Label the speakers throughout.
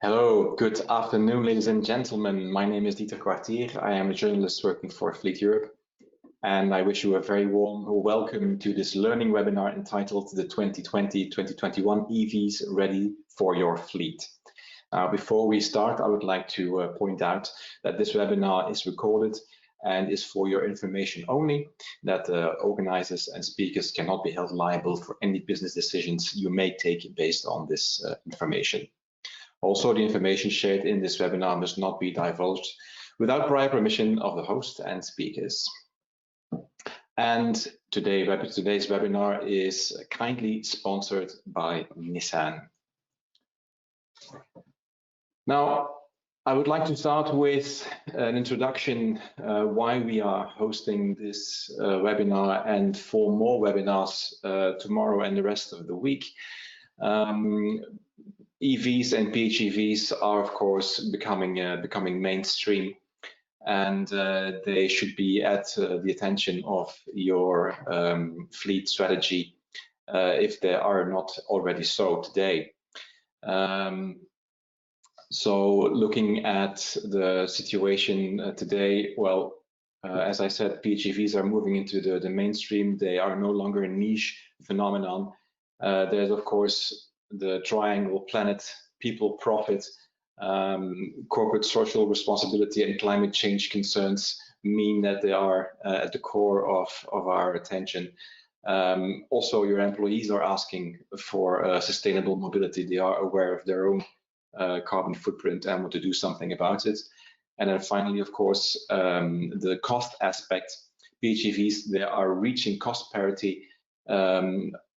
Speaker 1: Hello, good afternoon, ladies and gentlemen. My name is Dieter Kwartier. I am a journalist working for Fleet Europe, and I wish you a very warm welcome to this learning webinar entitled the 2020-2021 EVs Ready for Your Fleet. Before we start, I would like to point out that this webinar is recorded and is for your information only, that organizers and speakers cannot be held liable for any business decisions you may take based on this information. Also, the information shared in this webinar must not be divulged without prior permission of the host and speakers. And today's webinar is kindly sponsored by Nissan. Now, I would like to start with an introduction why we are hosting this webinar and 4 more webinars tomorrow and the rest of the week. EVs and PHEVs are, of course, becoming mainstream, and they should be at the attention of your fleet strategy if they are not already so today. So looking at the situation today, well, as I said, PHEVs are moving into the mainstream. They are no longer a niche phenomenon. There's, of course, the triangle: planet, people, profit. Corporate social responsibility and climate change concerns mean that they are at the core of our attention. Also, your employees are asking for sustainable mobility. They are aware of their own carbon footprint and want to do something about it. And then finally, of course, the cost aspect. PHEVs, they are reaching cost parity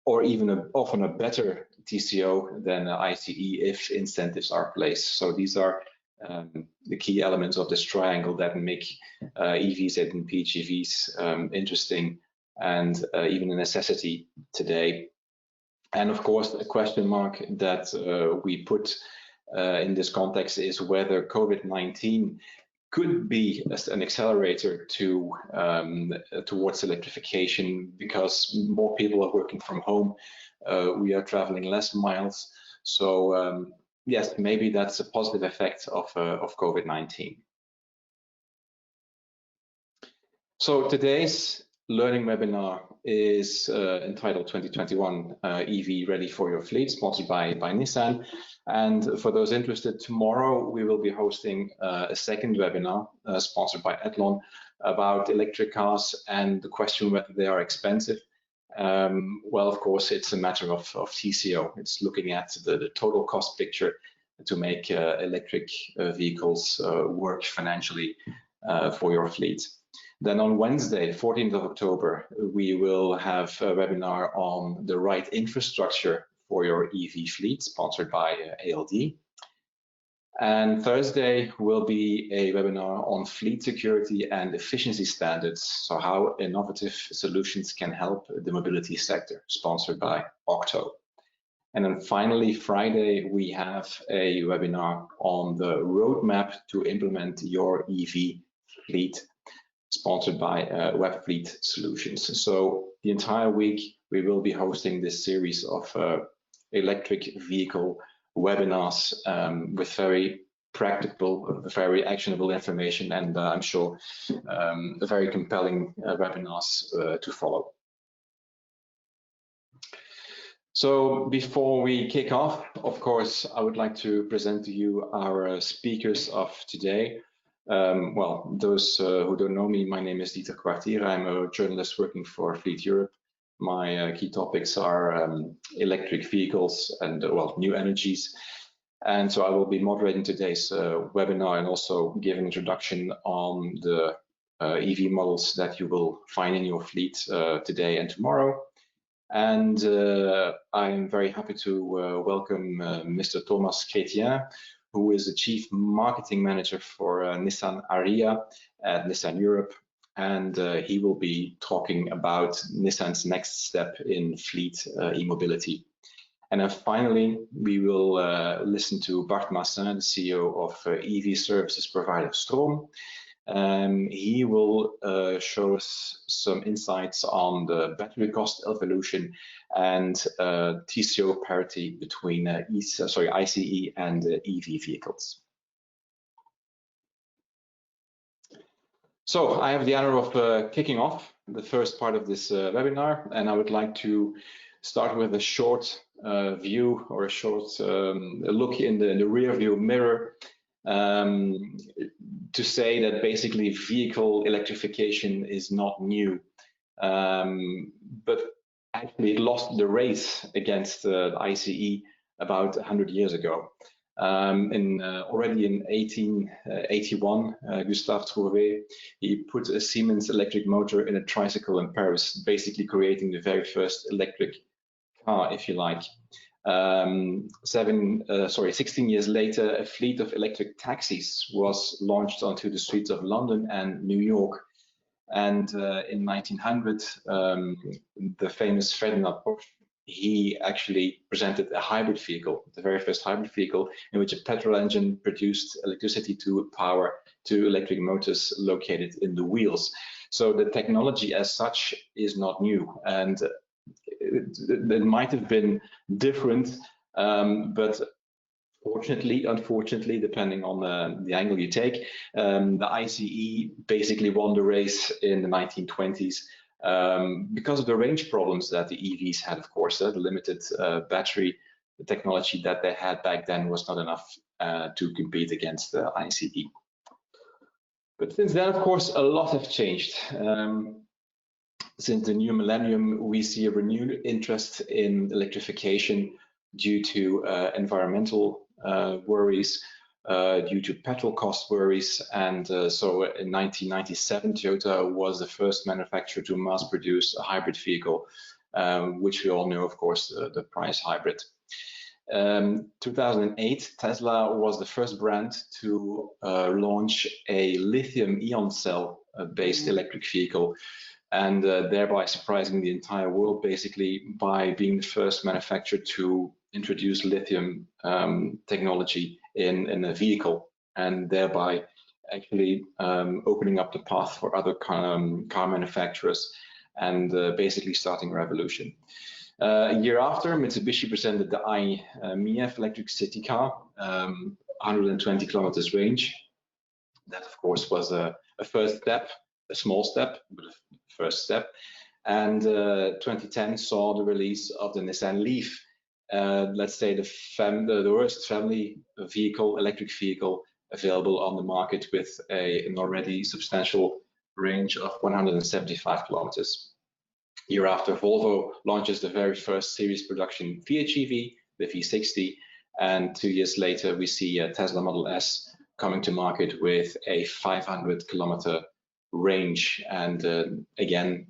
Speaker 1: or even often a better TCO than ICE if incentives are placed. So these are the key elements of this triangle that make EVs and PHEVs interesting and even a necessity today. And of course, a question mark that we put in this context is whether COVID-19 could be an accelerator to towards electrification, because more people are working from home. We are traveling less miles. So yes, maybe that's a positive effect of COVID-19. So today's learning webinar is entitled 2021 EV Ready for Your Fleet, sponsored by Nissan. And for those interested, tomorrow we will be hosting a second webinar sponsored by Athlon about electric cars and the question whether they are expensive. Well, of course, it's a matter of TCO. It's looking at the total cost picture to make electric vehicles work financially for your fleet. Then on Wednesday, 14th of October, we will have a webinar on the right infrastructure for your EV fleet, sponsored by ALD. And Thursday will be a webinar on fleet security and efficiency standards, so how innovative solutions can help the mobility sector, sponsored by Octo. And then finally, Friday, we have a webinar on the roadmap to implement your EV fleet, sponsored by Webfleet Solutions. So the entire week, we will be hosting this series of electric vehicle webinars with very practical, very actionable information, and I'm sure very compelling webinars to follow. So before we kick off, of course, I would like to present to you our speakers of today. Well, those who don't know me, my name is Dieter Kwartier. I'm a journalist working for Fleet Europe. My key topics are electric vehicles and, well, new energies. And so I will be moderating today's webinar and also give an introduction on the EV models that you will find in your fleet today and tomorrow. And I'm very happy to welcome Mr. Thomas Chrétien, who is the Chief Marketing Manager for Nissan Ariya at Nissan Europe. And he will be talking about Nissan's next step in fleet e-mobility. And then finally, we will listen to Bart Massin, the CEO of EV services provider Stroom. He will show us some insights on the battery cost evolution and TCO parity between ICE and EV vehicles. So I have the honor of kicking off the first part of this webinar, and I would like to start with a short view or a short look in the rear view mirror to say that basically vehicle electrification is not new, but actually it lost the race against ICE about 100 years ago. Already in 1881, Gustave Trouvé, he put a Siemens electric motor in a tricycle in Paris, basically creating the very first electric car, if you like. 16 years later, a fleet of electric taxis was launched onto the streets of London and New York. And in 1900, the famous Ferdinand Porsche, he actually presented a hybrid vehicle, the very first hybrid vehicle, in which a petrol engine produced electricity to power two electric motors located in the wheels. So the technology as such is not new, and it might have been different, but unfortunately, depending on the angle you take, the ICE basically won the race in the 1920s because of the range problems that the EVs had. Of course, the limited battery technology that they had back then was not enough to compete against the ICE. But since then, of course, a lot have changed. Since the new millennium, we see a renewed interest in electrification due to environmental worries, due to petrol cost worries, and so in 1997, Toyota was the first manufacturer to mass produce a hybrid vehicle, which we all know, of course, the Prius hybrid. 2008, Tesla was the first brand to launch a lithium-ion cell based electric vehicle, and thereby surprising the entire world, basically, by being the first manufacturer to introduce lithium technology in a vehicle, and thereby actually opening up the path for other car manufacturers and basically starting a revolution. A year after, Mitsubishi presented the i-MiEV electric city car, 120 kilometers range. That, of course, was a first step, a small step, but a first step. And 2010 saw the release of the Nissan Leaf, let's say the worst family vehicle, electric vehicle available on the market with an already substantial range of 175 kilometers. Year after, Volvo launches the very first series production PHEV, the V60, and 2 years later we see a Tesla Model S coming to market with a 500 kilometer range, and again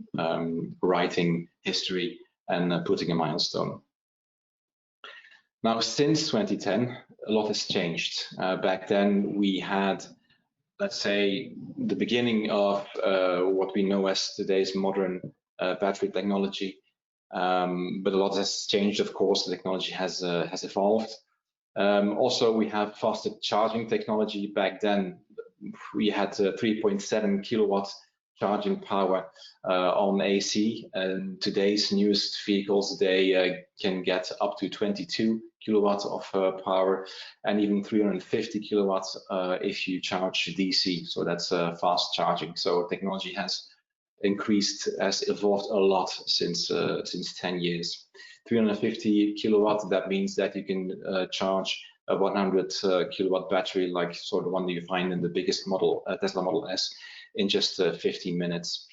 Speaker 1: writing history and putting a milestone. Now, since 2010, a lot has changed. Back then, we had, let's say, the beginning of what we know as today's modern battery technology, but a lot has changed. Of course, the technology has evolved. Also, we have faster charging technology. Back then, we had 3.7 kilowatt charging power on AC, and today's newest vehicles, they can get up to 22 kilowatts of power, and even 350 kilowatts if you charge DC. So that's fast charging. So technology has increased, has evolved a lot since 10 years. 350 kilowatts, that means that you can charge a 100 kilowatt battery, like sort of one that you find in the biggest model, Tesla Model S, in just 15 minutes.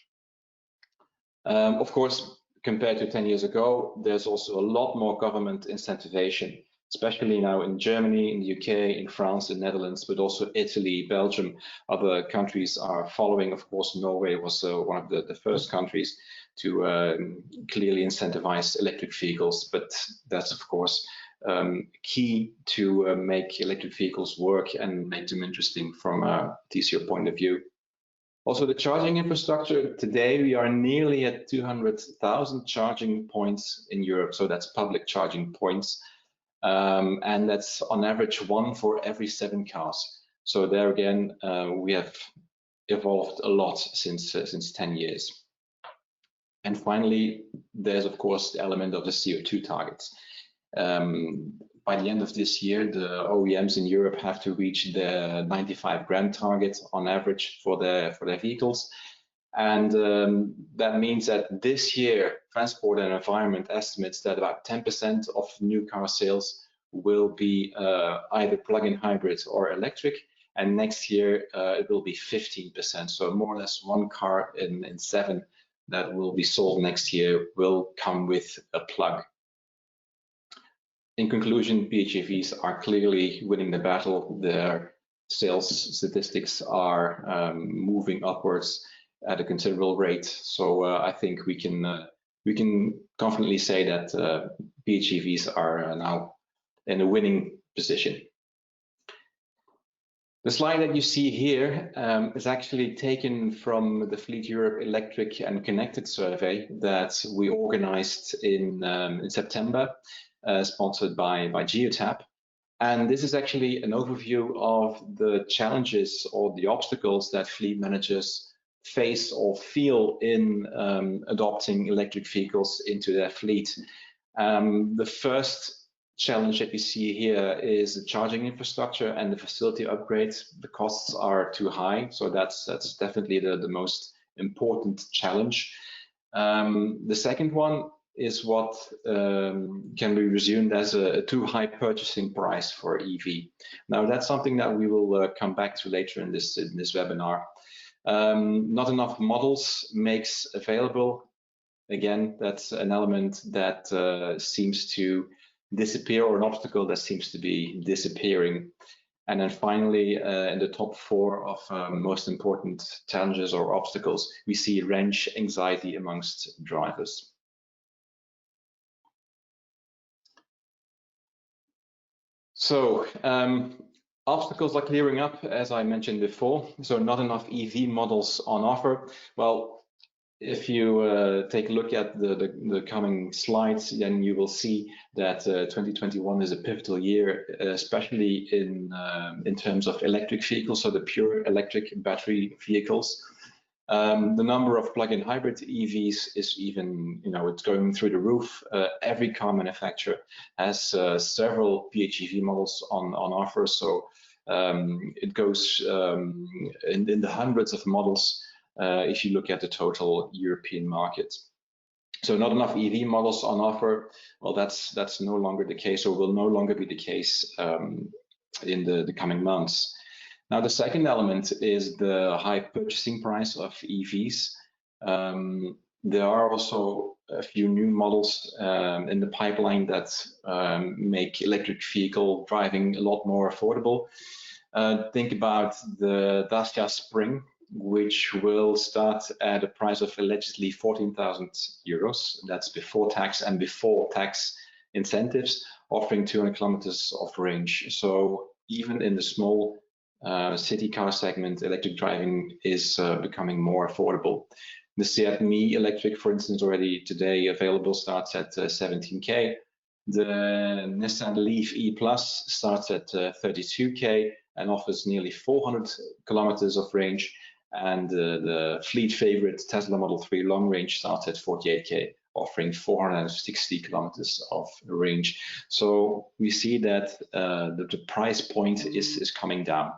Speaker 1: Of course, compared to 10 years ago, there's also a lot more government incentivization, especially now in Germany, in the UK, in France, the Netherlands, but also Italy, Belgium. Other countries are following. Of course, Norway was one of the first countries to clearly incentivize electric vehicles, but that's, of course, key to make electric vehicles work and make them interesting from a TCO point of view. Also, the charging infrastructure, today we are nearly at 200,000 charging points in Europe, so that's public charging points, and that's on average 1 for every 7 cars. So there again, we have evolved a lot since 10 years. And finally, there's of course the element of the CO2 targets. By the end of this year, the OEMs in Europe have to reach the 95 gram target on average for their vehicles. And that means that this year, Transport and Environment estimates that about 10% of new car sales will be either plug-in hybrid or electric. And next year, it will be 15%. So more or less 1 car in 7 that will be sold next year will come with a plug. In conclusion, PHEVs are clearly winning the battle. Their sales statistics are moving upwards at a considerable rate. So I think we can confidently say that PHEVs are now in a winning position. The slide that you see here is actually taken from the Fleet Europe Electric and Connected survey that we organized in September, sponsored by Geotap. And this is actually an overview of the challenges or the obstacles that fleet managers face or feel in adopting electric vehicles into their fleet. The first challenge that you see here is the charging infrastructure and the facility upgrades. The costs are too high, so that's definitely the most important challenge. The second one is what can be resumed as a too high purchasing price for EV. Now that's something that we will come back to later in this webinar. Not enough models makes available. Again, that's an element that seems to disappear, or an obstacle that seems to be disappearing. And then finally, in the top 4 of most important challenges or obstacles, we see range anxiety amongst drivers. So obstacles are clearing up, as I mentioned before. So not enough EV models on offer. Well, if you take a look at the coming slides, then you will see that 2021 is a pivotal year, especially in terms of electric vehicles, so the pure electric battery vehicles. The number of plug-in hybrid EVs is even, it's going through the roof. Every car manufacturer has several PHEV models on offer, so it goes in the hundreds of models if you look at the total European market. So not enough EV models on offer. Well, that's no longer the case, or will no longer be the case in the coming months. Now, the second element is the high purchasing price of EVs. There are also a few new models in the pipeline that make electric vehicle driving a lot more affordable. Think about the Dacia Spring, which will start at a price of allegedly 14,000 euros. That's before tax and before tax incentives, offering 200 kilometers of range. So even in the small city car segment, electric driving is becoming more affordable. The Seat Mii electric, for instance, already today available, starts at 17K. The Nissan Leaf E Plus starts at 32K and offers nearly 400 kilometers of range. And the fleet favorite Tesla Model 3 long range starts at 48K, offering 460 kilometers of range. So we see that the price point is coming down,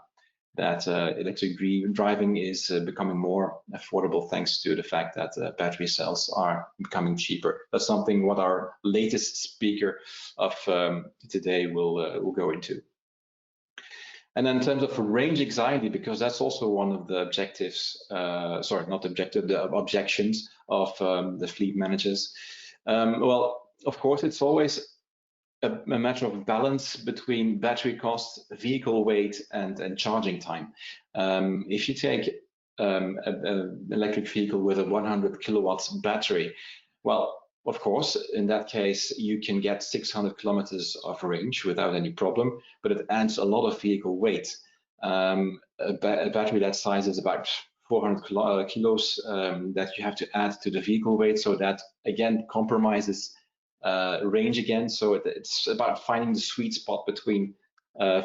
Speaker 1: that electric driving is becoming more affordable thanks to the fact that battery cells are becoming cheaper. That's something what our latest speaker of today will go into. And then in terms of range anxiety, because that's also one of the objectives, sorry, not objective, the objections of the fleet managers. Well, of course, it's always a matter of balance between battery cost, vehicle weight, and charging time. If you take an electric vehicle with a 100 kilowatts battery, well, of course, in that case, you can get 600 kilometers of range without any problem, but it adds a lot of vehicle weight. A battery that size is about 400 kilos that you have to add to the vehicle weight, so that again compromises range again. So it's about finding the sweet spot between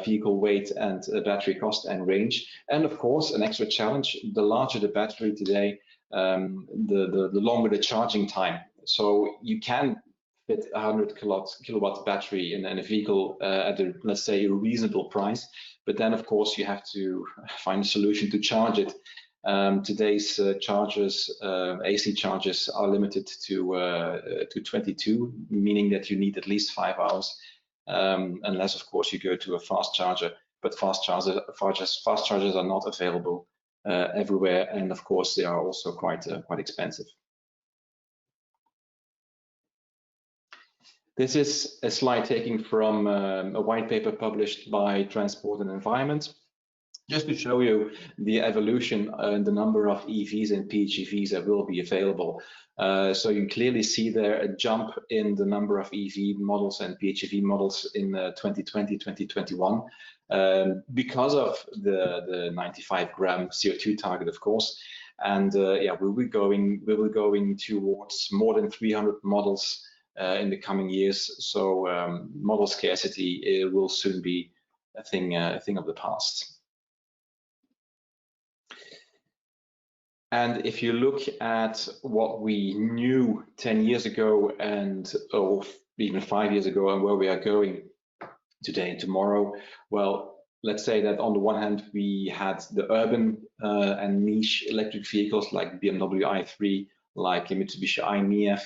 Speaker 1: vehicle weight and battery cost and range. And of course, an extra challenge, the larger the battery today, the longer the charging time. So you can fit a 100 kilowatt battery in a vehicle at a, let's say, a reasonable price. But then, of course, you have to find a solution to charge it. Today's chargers, AC chargers, are limited to 22, meaning that you need at least 5 hours, unless, of course, you go to a fast charger. But fast chargers are not available everywhere, and of course, they are also quite expensive. This is a slide taken from a white paper published by Transport and Environment, just to show you the evolution and the number of EVs and PHEVs that will be available. So you clearly see there a jump in the number of EV models and PHEV models in 2020, 2021, because of the 95 gram CO2 target, of course. And yeah, we'll be going towards more than 300 models in the coming years. So model scarcity will soon be a thing of the past. And if you look at what we knew 10 years ago and even 5 years ago and where we are going today and tomorrow, well, let's say that on the one hand, we had the urban and niche electric vehicles like BMW i3, like Mitsubishi i-MiEV.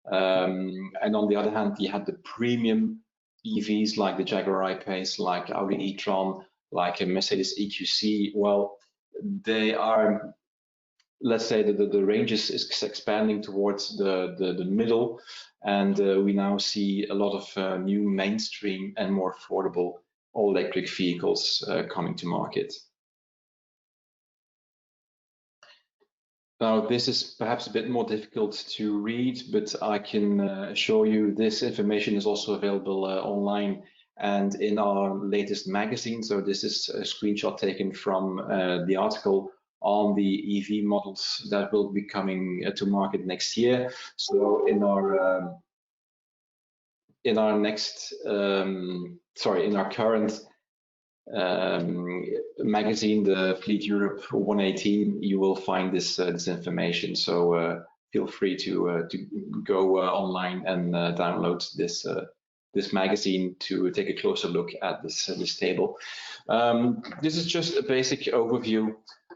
Speaker 1: And on the other hand, you had the premium EVs like the Jaguar I-Pace, like Audi e-tron, like a Mercedes EQC. Well, they are, let's say that the range is expanding towards the middle, and we now see a lot of new mainstream and more affordable all-electric vehicles coming to market. Now, this is perhaps a bit more difficult to read, but I can assure you this information is also available online and in our latest magazine. So this is a screenshot taken from the article on the EV models that will be coming to market next year. So in our current magazine, the Fleet Europe 118, you will find this information. So feel free to go online and download this magazine to take a closer look at this table. This is just a basic overview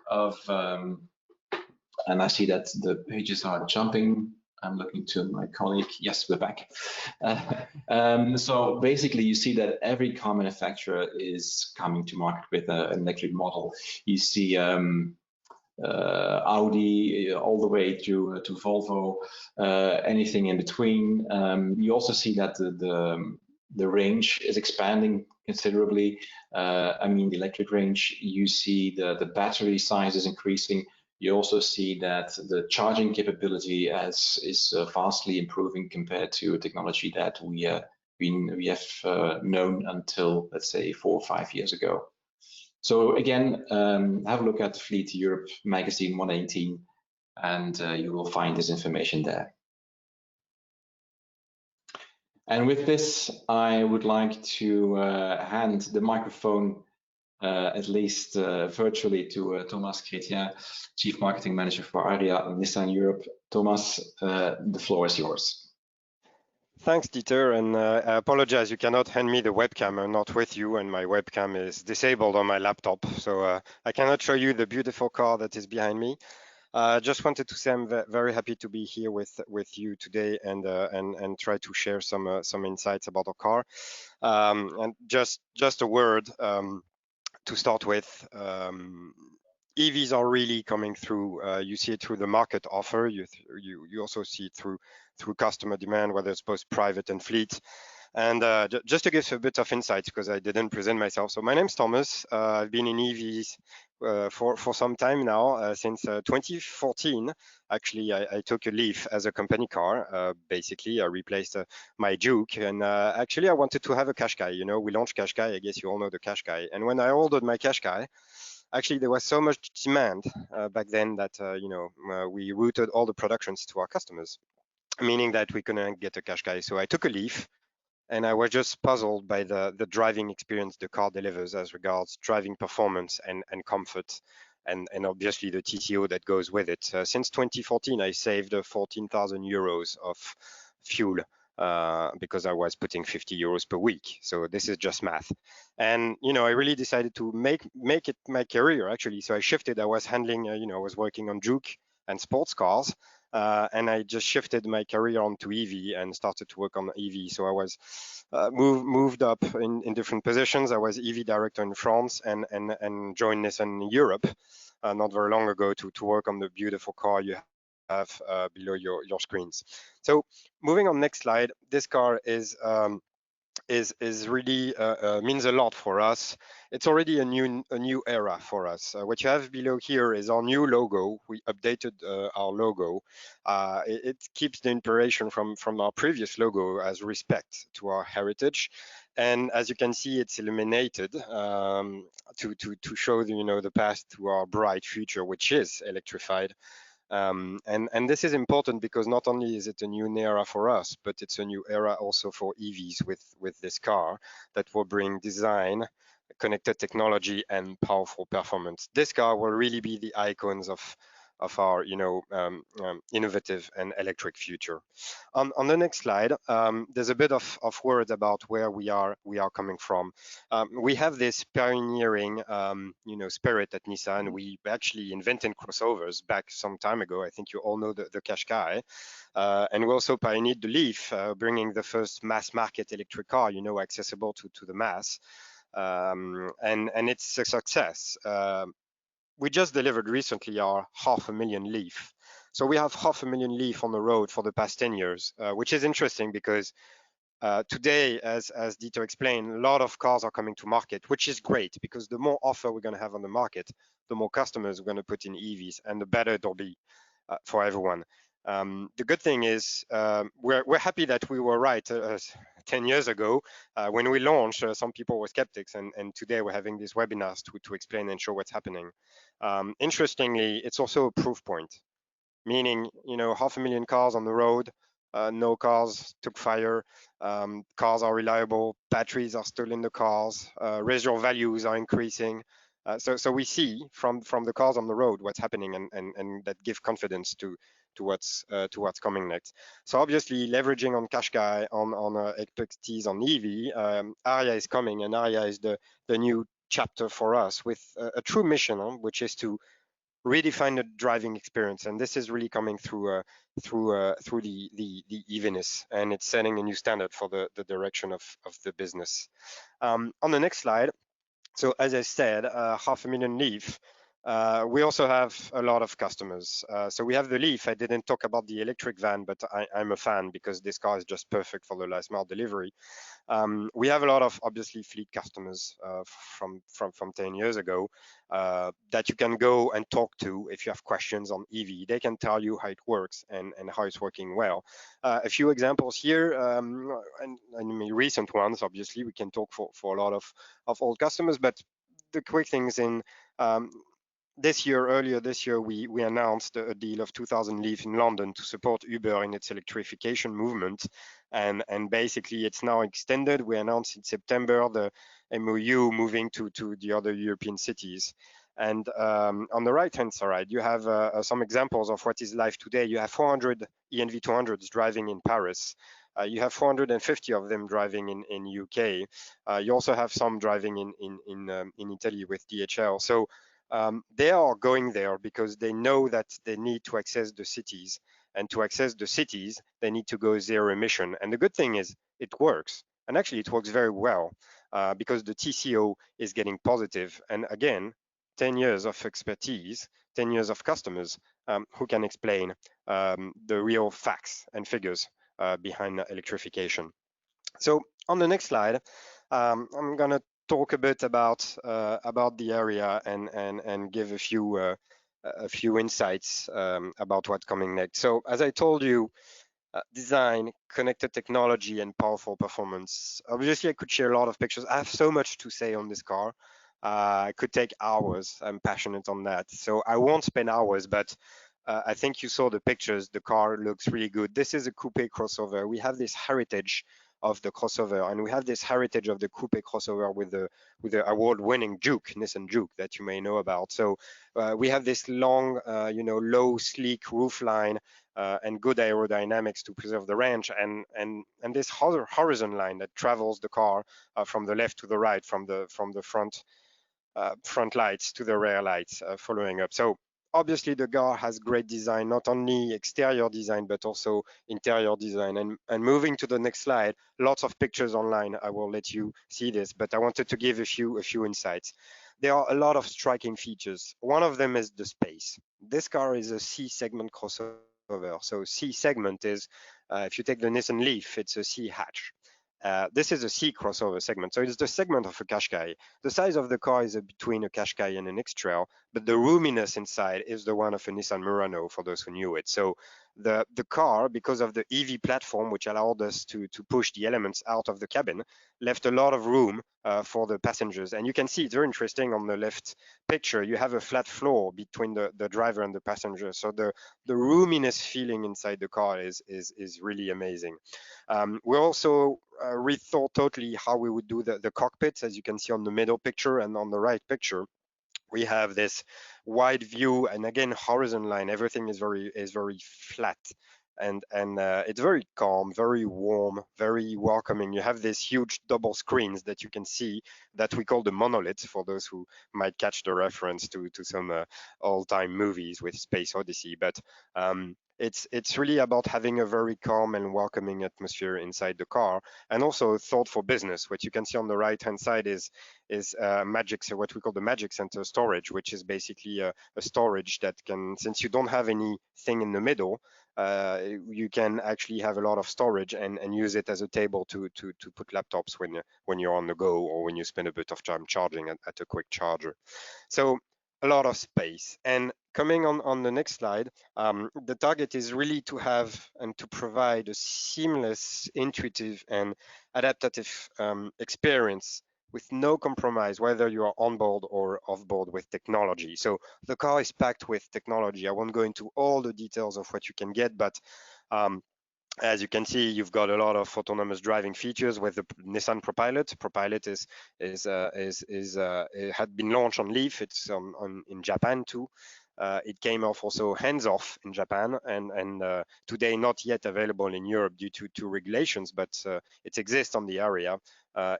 Speaker 1: of, and I see that the pages are jumping. I'm looking to my colleague. Yes, we're back. So basically, you see that every car manufacturer is coming to market with an electric model. You see Audi all the way to Volvo, anything in between. You also see that the range is expanding considerably. I mean, the electric range, you see the battery size is increasing. You also see that the charging capability is vastly improving compared to technology that we have known until, let's say, 4 or 5 years ago. So again, have a look at the Fleet Europe magazine 118, and you will find this information there. And with this, I would like to hand the microphone, at least virtually, to Thomas Chrétien, Chief Marketing Manager for ARIA Nissan Europe. Thomas, the floor is yours.
Speaker 2: Thanks, Dieter, and I apologize, you cannot hand me the webcam. I'm not with you, and my webcam is disabled on my laptop, so I cannot show you the beautiful car that is behind me. Just wanted to say I'm very happy to be here with you today and try to share some insights about our car. And just a word to start with. EVs are really coming through. You see it through the market offer. You also see it through customer demand, whether it's both private and fleet. And just to give a bit of insights, because I didn't present myself. So my name's Thomas. I've been in EVs for some time now, since 2014. Actually, I took a Leaf as a company car. Basically, I replaced my Juke, and actually I wanted to have a Qashqai. You know, we launched Qashqai. I guess you all know the Qashqai. And when I ordered my Qashqai, actually there was so much demand back then that we routed all the productions to our customers, meaning that we couldn't get a Qashqai. So I took a Leaf, and I was just puzzled by the driving experience the car delivers as regards driving performance and comfort, and obviously the TCO that goes with it. Since 2014, I saved 14,000 euros of fuel because I was putting 50 euros per week. So this is just math. And I really decided to make it my career actually. So I shifted. I was handling, I was working on Juke and sports cars, and I just shifted my career onto EV and started to work on EV. So I was moved up in different positions. I was EV director in France and joined Nissan in Europe not very long ago to work on the beautiful car you have below your screens. So moving on, next slide. This car is really means a lot for us. It's already a new era for us. What you have below here is our new logo. We updated our logo. It keeps the inspiration from our previous logo as respect to our heritage, and as you can see, it's illuminated to show the past to our bright future, which is electrified. And this is important because not only is it a new era for us, but it's a new era also for EVs with this car that will bring design, connected technology, and powerful performance. This car will really be the icons of our innovative and electric future. On the next slide, there's a bit of words about where we are coming from. We have this pioneering spirit at Nissan. We actually invented crossovers back some time ago. I think you all know the Qashqai, and we also pioneered the Leaf, bringing the first mass market electric car, accessible to the mass, and it's a success. We just delivered recently our 500,000 Leaf. So we have 500,000 Leaf on the road for the past 10 years, which is interesting because today, as Dieter explained, a lot of cars are coming to market, which is great because the more offer we're going to have on the market, the more customers we're going to put in EVs, and the better it'll be for everyone. The good thing is we're happy that we were right 10 years ago when we launched. Some people were skeptics, and today we're having these webinars to explain and show what's happening. Interestingly, it's also a proof point, meaning 500,000 cars on the road, no cars took fire, cars are reliable, batteries are still in the cars, residual values are increasing. So we see from the cars on the road what's happening, and that give confidence to what's coming next. So obviously leveraging on Qashqai, on expertise on EV, Aria is coming, and Aria is the new chapter for us with a true mission, which is to redefine the driving experience, and this is really coming through the EVness, and it's setting a new standard for the direction of the business. On the next slide, so as I said, 500,000 Leaf. We also have a lot of customers. So we have the Leaf. I didn't talk about the electric van, but I'm a fan because this car is just perfect for the last mile delivery. We have a lot of obviously fleet customers from 10 years ago that you can go and talk to if you have questions on EV. They can tell you how it works and how it's working well. A few examples here, and recent ones. Obviously, we can talk for a lot of old customers, but the quick things in earlier this year, we announced a deal of 2,000 Leaf in London to support Uber in its electrification movement, and basically it's now extended. We announced in September the MOU moving to the other European cities. And on the right-hand side, you have some examples of what is live today. You have 400 ENV200s driving in Paris. You have 450 of them driving in UK. You also have some driving in Italy with DHL. So they are going there because they know that they need to access the cities, and to access the cities, they need to go zero emission. And the good thing is it works, and actually it works very well because the TCO is getting positive. And again, 10 years of expertise, 10 years of customers who can explain the real facts and figures behind electrification. So on the next slide, I'm going to talk a bit about the area and give a few insights about what's coming next. So as I told you, design, connected technology, and powerful performance. Obviously, I could share a lot of pictures. I have so much to say on this car. I could take hours. I'm passionate on that. So I won't spend hours, but I think you saw the pictures. The car looks really good. This is a coupe crossover. We have this heritage of the crossover, and we have this heritage of the coupe crossover with the award-winning Juke, Nissan Juke, that you may know about. So we have this long, low, sleek roofline and good aerodynamics to preserve the range, and this horizon line that travels the car from the left to the right, from the front lights to the rear lights, following up. So obviously the car has great design, not only exterior design but also interior design. And moving to the next slide, lots of pictures online. I will let you see this, but I wanted to give a few insights. There are a lot of striking features. One of them is the space. This car is a C segment crossover. So C segment is, if you take the Nissan Leaf, it's a C hatch. This is a C crossover segment, so it's the segment of a Qashqai. The size of the car is between a Qashqai and an X-Trail, but the roominess inside is the one of a Nissan Murano, for those who knew it. So the car, because of the EV platform, which allowed us to push the elements out of the cabin, left a lot of room for the passengers. And you can see it's very interesting on the left picture. You have a flat floor between the driver and the passenger. So the roominess feeling inside the car is really amazing. We also rethought totally how we would do the cockpit, as you can see on the middle picture, and on the right picture we have this wide view, and again horizon line. Everything is very flat, and it's very calm, very warm, very welcoming. You have these huge double screens that you can see, that we call the monoliths, for those who might catch the reference to some all-time movies with Space Odyssey. But it's really about having a very calm and welcoming atmosphere inside the car, and also thought for business. What you can see on the right hand side is magic, so what we call the Magic Center storage, which is basically a storage that can, since you don't have anything in the middle, you can actually have a lot of storage and use it as a table to put laptops when you're on the go, or when you spend a bit of time charging at a quick charger. So a lot of space. And coming on the next slide, the target is really to have and to provide a seamless, intuitive, and adaptive experience with no compromise, whether you are on board or off board with technology. So the car is packed with technology. I won't go into all the details of what you can get, but as you can see, you've got a lot of autonomous driving features with the Nissan ProPilot. ProPilot it had been launched on Leaf. It's in Japan too. It came off also hands-off in Japan, and today not yet available in Europe due to regulations, but it exists on the area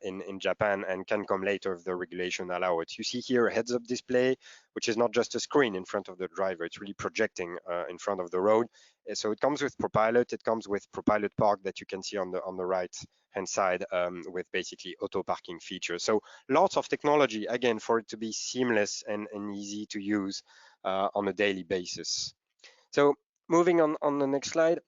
Speaker 2: in Japan, and can come later if the regulation allow it. You see here a heads-up display, which is not just a screen in front of the driver. It's really projecting in front of the road. So it comes with ProPilot. It comes with ProPilot Park that you can see on the right hand side, with basically auto parking features. So lots of technology, again, for it to be seamless and easy to use on a daily basis. So moving on the next slide.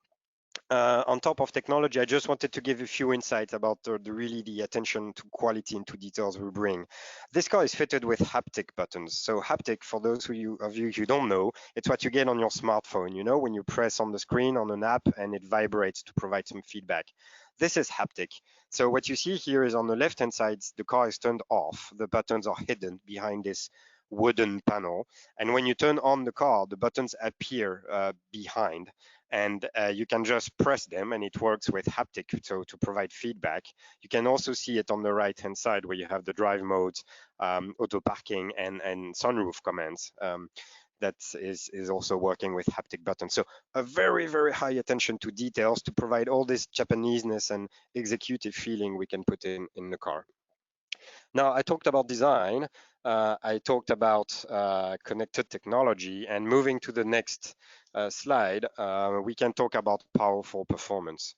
Speaker 2: On top of technology, I just wanted to give a few insights about the attention to quality and to details we bring. This car is fitted with haptic buttons. So haptic, for those of you who don't know, it's what you get on your smartphone, you know, when you press on the screen on an app and it vibrates to provide some feedback. This is haptic. So what you see here is on the left-hand side, the car is turned off. The buttons are hidden behind this wooden panel. And when you turn on the car, the buttons appear behind. And you can just press them, and it works with haptic, so to provide feedback. You can also see it on the right hand side, where you have the drive modes, auto parking, and sunroof commands. That is also working with haptic buttons. So a very high attention to details to provide all this Japaneseness and executive feeling we can put in the car. Now, I talked about design, I talked about connected technology, and moving to the next slide, we can talk about powerful performance.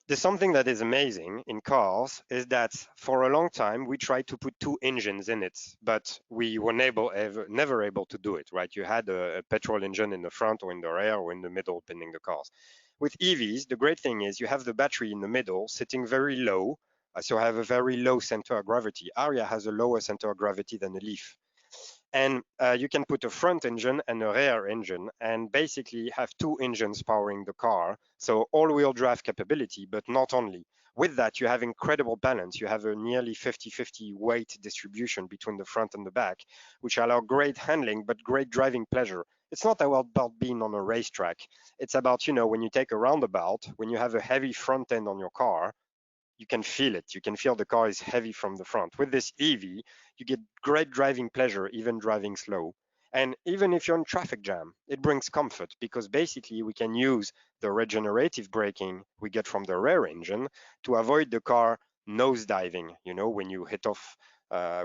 Speaker 2: There's something that is amazing in cars, is that for a long time we tried to put two engines in it, but we were never able to do it, right? You had a petrol engine in the front or in the rear or in the middle, depending the cars. With EVs, the great thing is you have the battery in the middle sitting very low, so I have a very low center of gravity. Aria has a lower center of gravity than a Leaf. And you can put a front engine and a rear engine, and basically have two engines powering the car. So all-wheel drive capability, but not only. With that, you have incredible balance. You have a nearly 50-50 weight distribution between the front and the back, which allow great handling, but great driving pleasure. It's not about being on a racetrack. It's about, you know, when you take a roundabout, when you have a heavy front end on your car, you can feel it. You can feel the car is heavy from the front. With this EV, you get great driving pleasure, even driving slow. And even if you're in traffic jam, it brings comfort because basically we can use the regenerative braking we get from the rear engine to avoid the car nose diving. You know, when you hit off,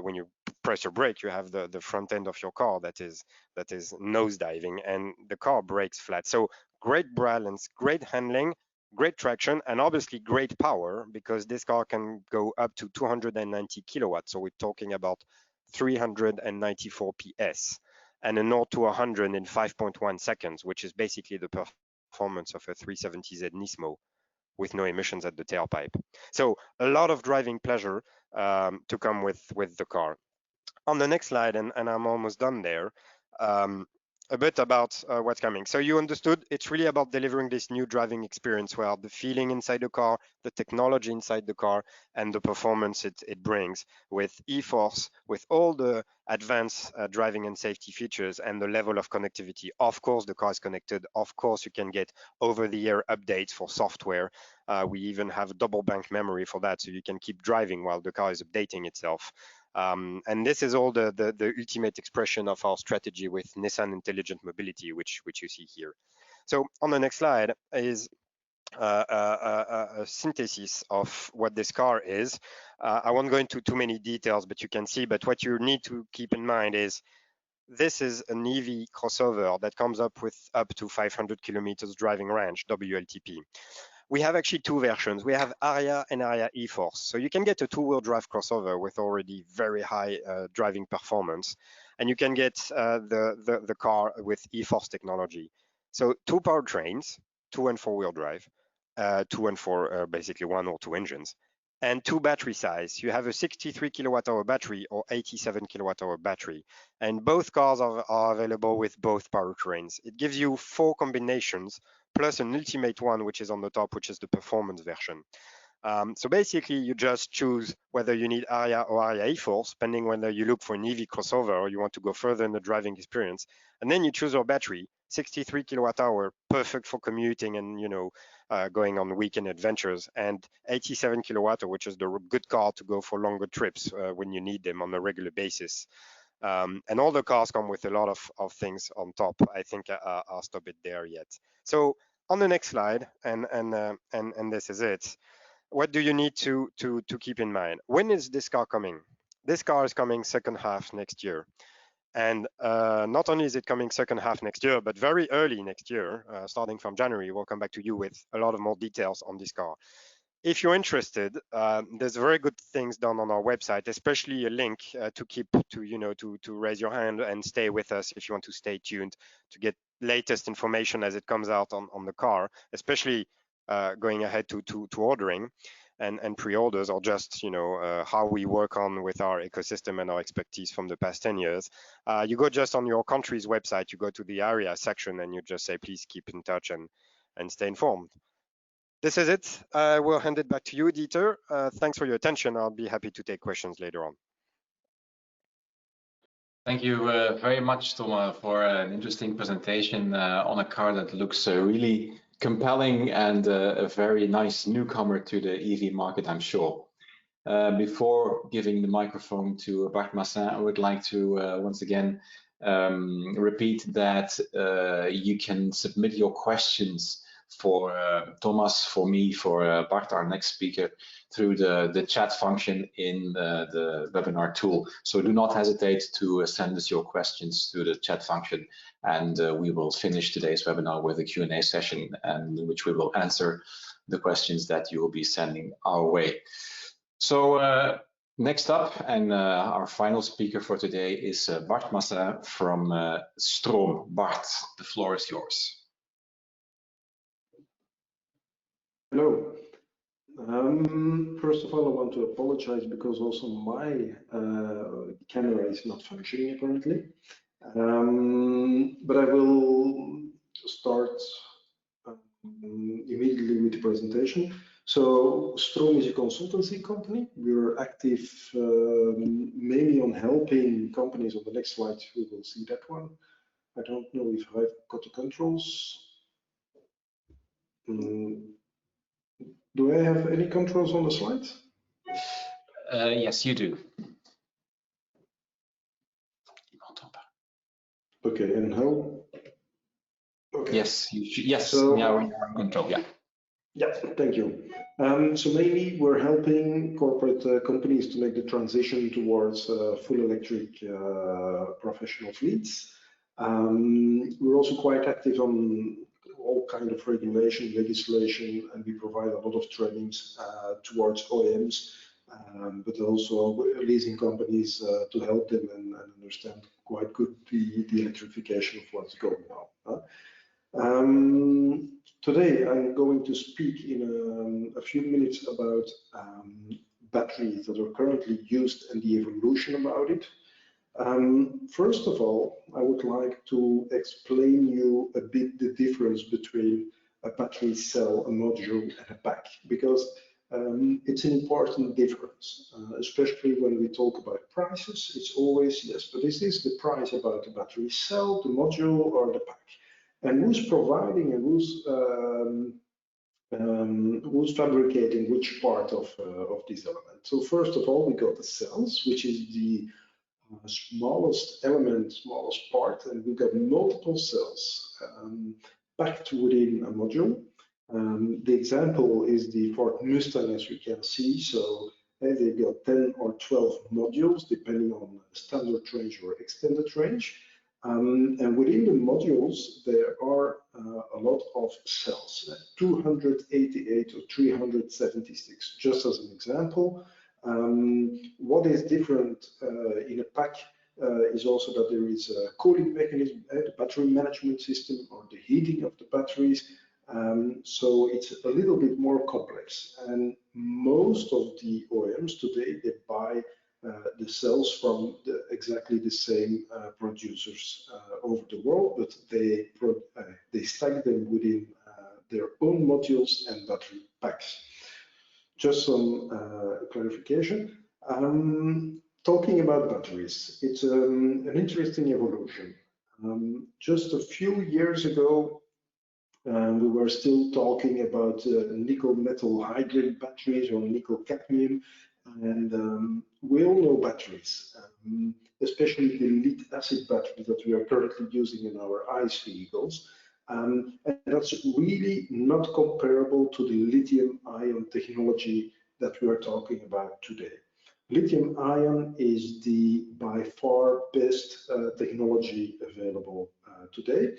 Speaker 2: when you press your brake, you have the front end of your car that is nose diving, and the car brakes flat. So great balance, great handling, great traction, and obviously great power because this car can go up to 290 kilowatts. So we're talking about 394 PS and a 0 to 100 in 5.1 seconds, which is basically the performance of a 370Z Nismo with no emissions at the tailpipe. So a lot of driving pleasure to come with the car. On the next slide, and I'm almost done there, a bit about what's coming. So you understood it's really about delivering this new driving experience where the feeling inside the car, the technology inside the car, and the performance it brings with e-force, with all the advanced driving and safety features and the level of connectivity. Of course, the car is connected. Of course, you can get over-the-air updates for software. We even have double bank memory for that, so you can keep driving while the car is updating itself. And this is all the ultimate expression of our strategy with Nissan Intelligent Mobility, which you see here. So on the next slide is a synthesis of what this car is. I won't go into too many details, but you can see. But what you need to keep in mind is this is an EV crossover that comes up with up to 500 kilometers driving range, WLTP. We have actually two versions. We have Aria and Aria e-Force. So you can get a two-wheel drive crossover with already very high driving performance. And you can get the car with e-Force technology. So two powertrains, 2 and 4-wheel drive, 2 and 4, basically 1 or 2 engines, and 2 battery size. You have a 63 kilowatt-hour battery or 87 kilowatt-hour battery. And both cars are available with both powertrains. It gives you 4 combinations plus an ultimate one, which is on the top, which is the performance version. So basically, you just choose whether you need Aria or Aria e-Force, depending whether you look for an EV crossover or you want to go further in the driving experience. And then you choose your battery, 63 kilowatt-hour, perfect for commuting and going on weekend adventures, and 87 kilowatt-hour, which is the good car to go for longer trips when you need them on a regular basis. And all the cars come with a lot of things on top. I think I'll stop it there yet. So on the next slide, and this is it. What do you need to keep in mind? When is this car coming? This car is coming second half next year. And not only is it coming second half next year, but very early next year, starting from January, we'll come back to you with a lot of more details on this car. If you're interested, there's very good things done on our website, especially a link to raise your hand and stay with us if you want to stay tuned to get latest information as it comes out on the car, especially going ahead to ordering and pre-orders, or just how we work on with our ecosystem and our expertise from the past 10 years. You go just on your country's website, you go to the area section, and you just say, please keep in touch and stay informed. This is it. I will hand it back to you, Dieter. Thanks for your attention. I'll be happy to take questions later on.
Speaker 1: Thank you very much, Thomas, for an interesting presentation on a car that looks really compelling and a very nice newcomer to the EV market, I'm sure. Before giving the microphone to Bart Massin, I would like to once again repeat that you can submit your questions for Thomas, for me, for Bart, our next speaker, through the chat function in the webinar tool. So do not hesitate to send us your questions through the chat function, and we will finish today's webinar with a Q&A session, and which we will answer the questions that you will be sending our way. So next up, and our final speaker for today is Bart Massin from Stroom. Bart, the floor is yours.
Speaker 3: Hello. First of all, I want to apologize because also my camera is not functioning apparently. But I will start immediately with the presentation. So Stroom is a consultancy company. We're active mainly on helping companies. On the next slide, we will see that one. I don't know if I've got the controls. Do I have any controls on the slides?
Speaker 1: Yes, you do.
Speaker 3: Okay, and how? Okay.
Speaker 1: Yes, yes.
Speaker 3: So,
Speaker 1: now you're in control. Yeah.
Speaker 3: Yeah, thank you. So mainly we're helping corporate companies to make the transition towards full electric professional fleets. We're also quite active on all kind of regulation, legislation, and we provide a lot of trainings towards OEMs, but also leasing companies to help them and understand quite good the electrification of what's going on. Today, I'm going to speak in a few minutes about batteries that are currently used and the evolution about it. First of all, I would like to explain you a bit the difference between a battery cell, a module, and a pack, because it's an important difference, especially when we talk about prices. It's always, yes, but is this the price about the battery cell, the module, or the pack? And who's providing and who's fabricating which part of this element? So first of all, we got the cells, which is the smallest element, smallest part, and we got multiple cells packed within a module. The example is the Ford Mustang, as we can see. So they've got 10 or 12 modules, depending on standard range or extended range. And within the modules, there are a lot of cells, 288 or 376, just as an example. What is different in a pack is also that there is a cooling mechanism, the battery management system, or the heating of the batteries. So it's a little bit more complex. And most of the OEMs today, they buy the cells from exactly the same producers over the world, but they stack them within their own modules and battery packs. Just some clarification. Talking about batteries, it's an interesting evolution. Just a few years ago, we were still talking about nickel metal hydride batteries or nickel cadmium. And we all know batteries, especially the lead acid batteries that we are currently using in our ICE vehicles. And that's really not comparable to the lithium-ion technology that we are talking about today. Lithium-ion is the by far best technology available today.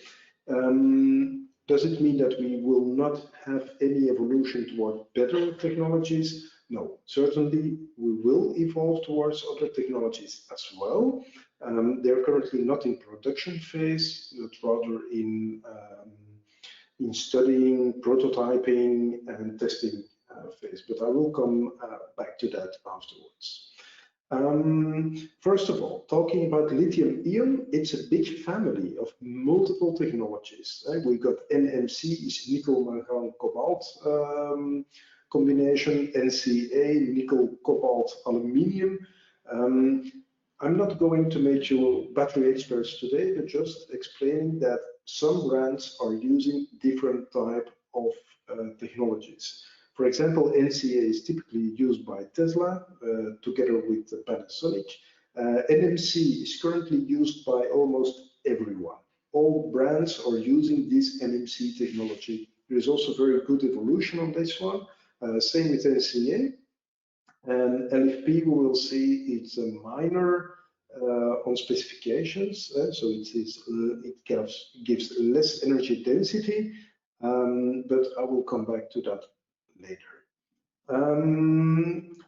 Speaker 3: Does it mean that we will not have any evolution toward better technologies? No, certainly we will evolve towards other technologies as well. They're currently not in production phase, but rather in studying, prototyping, and testing phase. But I will come back to that afterwards. First of all, talking about lithium-ion, it's a big family of multiple technologies. We got NMC, is nickel, mangan, cobalt combination, NCA, nickel, cobalt, aluminium. I'm not going to make you battery experts today, but just explaining that some brands are using different type of technologies. For example, NCA is typically used by Tesla together with Panasonic. NMC is currently used by almost everyone. All brands are using this NMC technology. There is also very good evolution on this one. Same with NCA. And LFP, we will see it's a minor on specifications. So it gives less energy density, but I will come back to that later.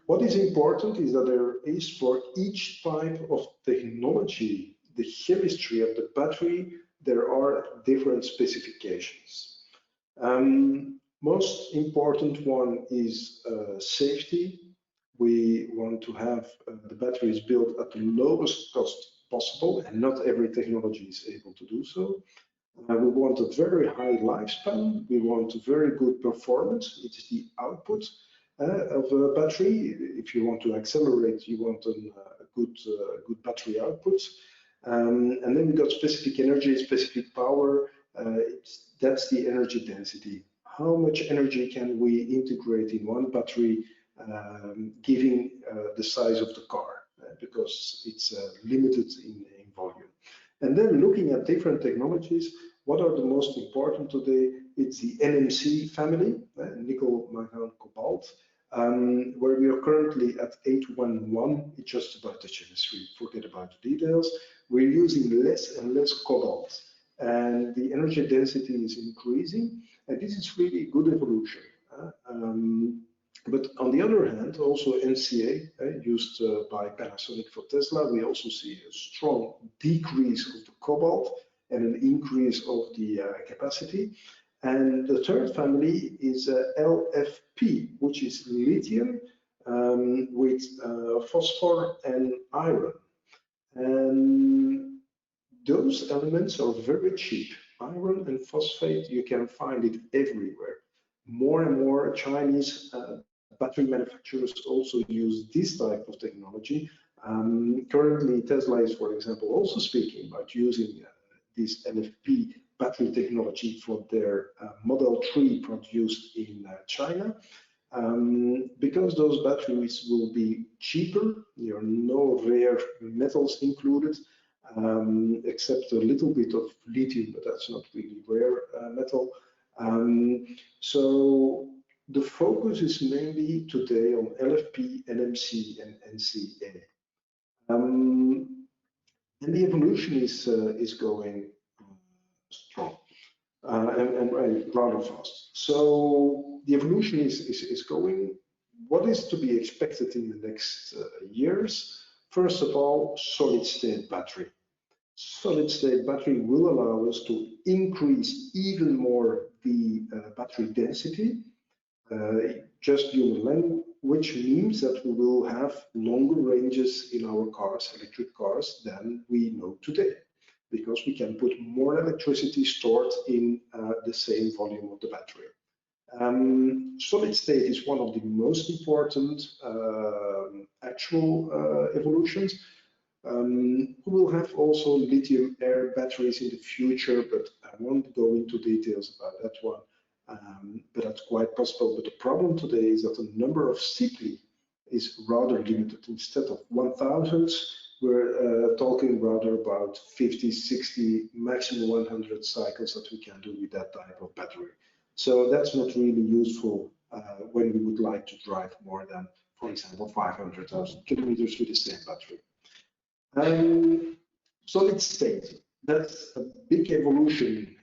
Speaker 3: What is important is that there is for each type of technology, the chemistry of the battery, there are different specifications. Most important one is safety. We want to have the batteries built at the lowest cost possible, and not every technology is able to do so. We want a very high lifespan. We want a very good performance. It's the output of a battery. If you want to accelerate, you want a good battery output. And then we got specific energy, specific power. That's the energy density. how much energy can we integrate in one battery, giving the size of the car, because it's limited in volume. And then looking at different technologies, what are the most important today? It's the NMC family, nickel, mangan, cobalt, where we are currently at 811. It's just about the chemistry, forget about the details. We're using less and less cobalt, and the energy density is increasing, and this is really good evolution. But on the other hand, also NCA, used by Panasonic for Tesla, we also see a strong decrease of the cobalt and an increase of the capacity. And the third family is LFP, which is lithium with phosphor and iron. And those elements are very cheap. Iron and phosphate, you can find it everywhere. More and more Chinese battery manufacturers also use this type of technology. Currently, Tesla is, for example, also speaking about using this LFP battery technology for their Model 3 produced in China. Because those batteries will be cheaper, there are no rare metals included, except a little bit of lithium, but that's not really rare metal. So the focus is mainly today on LFP, NMC, and NCA. And the evolution is going strong and rather fast. So the evolution is going. What is to be expected in the next years? First of all, solid-state battery. Solid-state battery will allow us to increase even more the battery density, just human language, which means that we will have longer ranges in our cars, electric cars, than we know today, because we can put more electricity stored in the same volume of the battery. Solid state is one of the most important actual evolutions. We will have also lithium air batteries in the future, but I won't go into details about that one. But that's quite possible. But the problem today is that the number of cycli is rather limited. Instead of 1,000, we're talking rather about 50, 60, maximum 100 cycles that we can do with that type of battery. So that's not really useful when we would like to drive more than, for example, 500,000 kilometers with the same battery. Solid state, that's a big evolution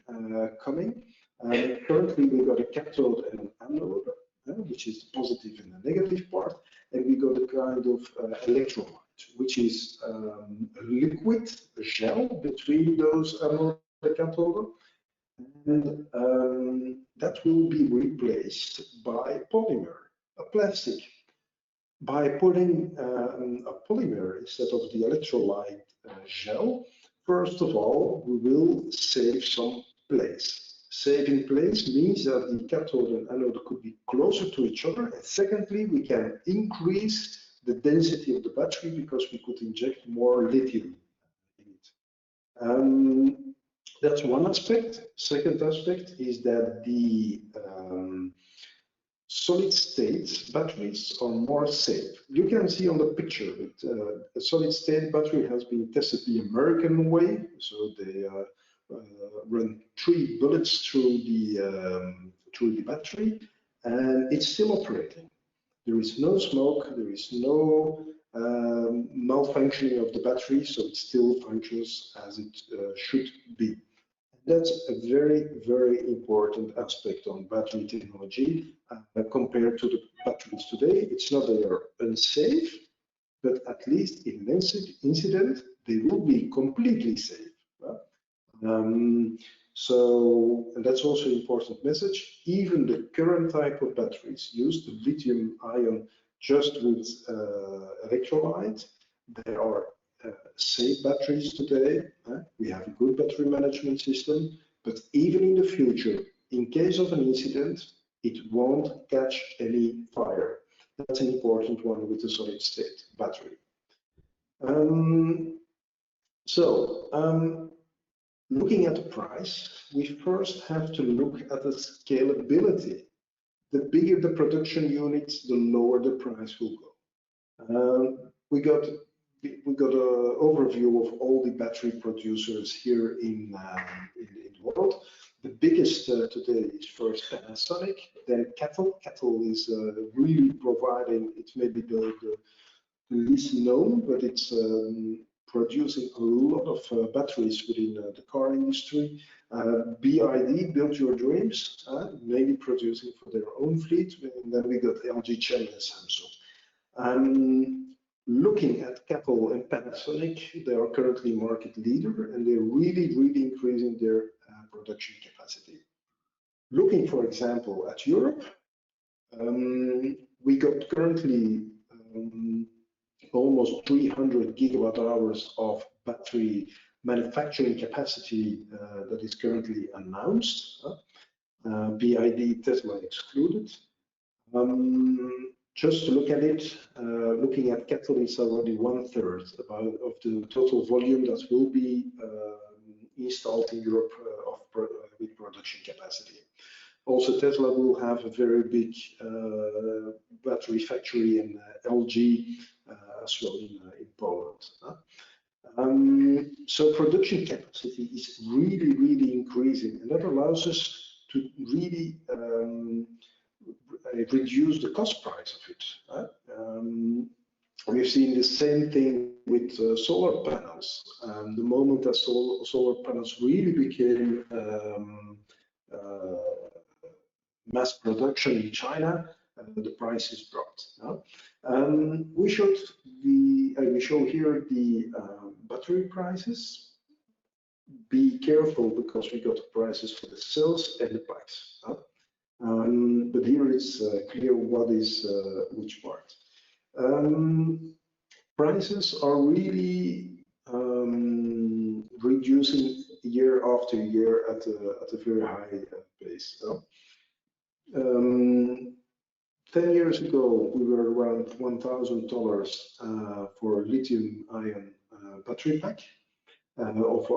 Speaker 3: coming. Currently, we've got a cathode and an anode, which is the positive and the negative part, and we got a kind of electrolyte, which is a liquid, a gel between those anode and cathode, and that will be replaced by polymer, a plastic. By putting a polymer instead of the electrolyte gel, first of all, we will save some place. Saving place means that the cathode and anode could be closer to each other. And secondly, we can increase the density of the battery because we could inject more lithium in it. That's one aspect. Second aspect is that the solid-state batteries are more safe. You can see on the picture that a solid-state battery has been tested the American way. So they run 3 bullets through the battery, and it's still operating. There is no smoke, there is no malfunctioning of the battery, so it still functions as it should be. That's a very, very important aspect on battery technology compared to the batteries today. It's not that they are unsafe, but at least in an incident, they will be completely safe. And that's also an important message. Even the current type of batteries use the lithium ion just with electrolyte. They are safe batteries today. We have a good battery management system, but even in the future, in case of an incident, it won't catch any fire. That's an important one with the solid state battery. Looking at the price, we first have to look at the scalability. The bigger the production units, the lower the price will go. We got an overview of all the battery producers here in the world. The biggest today is first Panasonic, then Kettle. Kettle is really providing, it's maybe the least known, but it's producing a lot of batteries within the car industry. BID, Build Your Dreams, maybe producing for their own fleet. And then we got LG Chem and Samsung. Looking at Kettle and Panasonic, they are currently market leader, and they're really, really increasing their production capacity. Looking, for example, at Europe, we got currently almost 300 gigawatt hours of battery manufacturing capacity that is currently announced, BID, Tesla excluded. Just to look at it, looking at Kettle is already 1/3 of the total volume that will be installed in Europe with production capacity. Also, Tesla will have a very big battery factory in LG as well in Poland. So production capacity is really, really increasing, and that allows us to really reduce the cost price of it. We've seen the same thing with solar panels. The moment that solar panels really became mass production in China, the prices dropped. We show here the battery prices. Be careful because we got the prices for the cells and the packs. But here it's clear what is which part. Prices are really reducing year after year at a very high pace. 10 years ago, we were around $1,000 for a lithium-ion battery pack of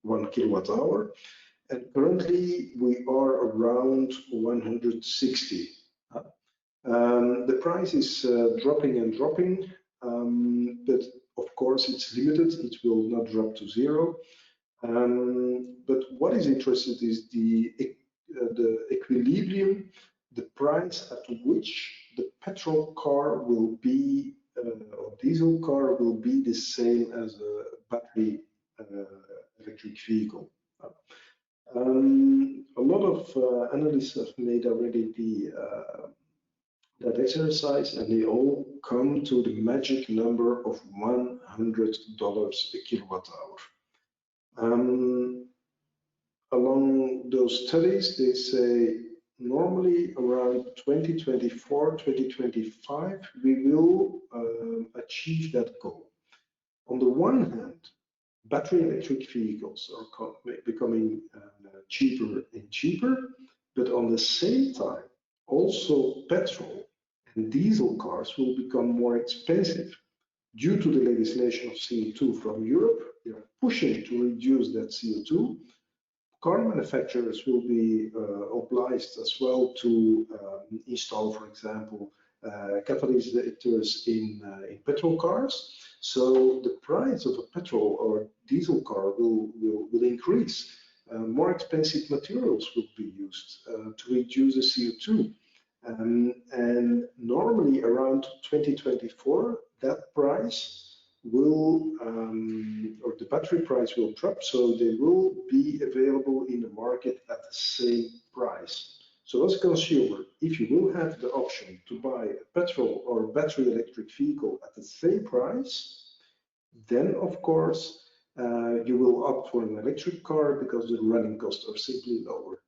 Speaker 3: 1 kilowatt hour, and currently we are around 160. The price is dropping and dropping, but of course it's limited. It will not drop to zero. But what is interesting is the equilibrium, the price at which the petrol car will be or diesel car will be the same as a battery electric vehicle. A lot of analysts have made already that exercise, and they all come to the magic number of $100 a kilowatt hour. Along those studies, they say normally around 2024, 2025, we will achieve that goal. On the one hand, battery electric vehicles are becoming cheaper and cheaper, but on the same time, also petrol and diesel cars will become more expensive. Due to the legislation of CO2 from Europe, they are pushing to reduce that CO2. Car manufacturers will be obliged as well to install, for example, catalysts in petrol cars. So the price of a petrol or diesel car will increase. More expensive materials will be used to reduce the CO2. And normally around 2024, that price will, or the battery price will drop, so they will be available in the market at the same price. So as a consumer, if you will have the option to buy a petrol or battery electric vehicle at the same price, then of course you will opt for an electric car because the running costs are simply lower.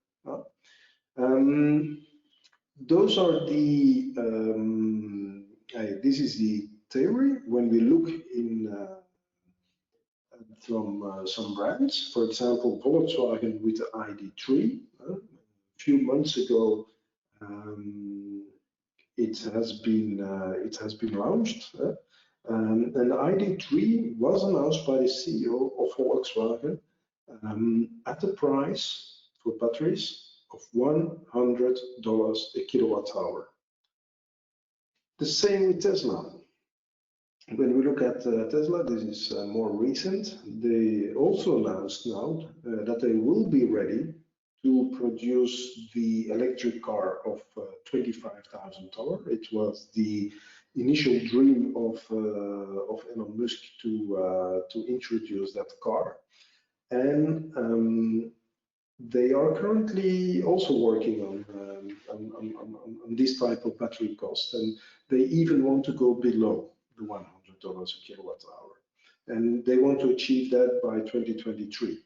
Speaker 3: Those are the, this is the theory. When we look in from some brands, for example, Volkswagen with the ID.3, a few months ago, it has been launched. And the ID3 was announced by the CEO of Volkswagen at the price for batteries of $100 a kilowatt hour. The same with Tesla. When we look at Tesla, this is more recent. They also announced now that they will be ready to produce the electric car of $25,000. It was the initial dream of Elon Musk to introduce that car, and they are currently also working on this type of battery cost, and they even want to go below the $100 a kilowatt hour, and they want to achieve that by 2023.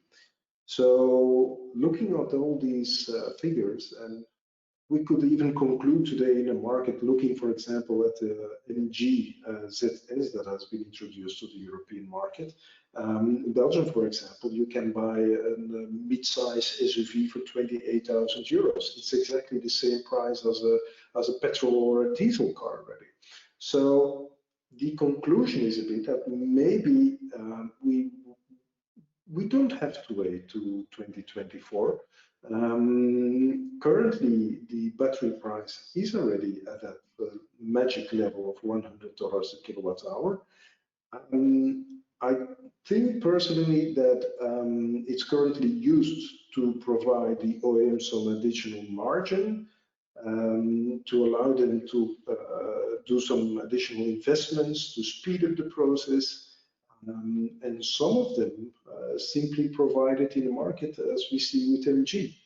Speaker 3: So looking at all these figures, and we could even conclude today in a market looking, for example, at the MG ZS that has been introduced to the European market. In Belgium, for example, you can buy a mid-size SUV for 28,000 euros. It's exactly the same price as a petrol or a diesel car already. So the conclusion is a bit that maybe we don't have to wait to 2024. Currently, the battery price is already at that magic level of $100 a kilowatt hour. I think personally that it's currently used to provide the OEM some additional margin to allow them to do some additional investments to speed up the process. And some of them simply provide it in the market, as we see with MG.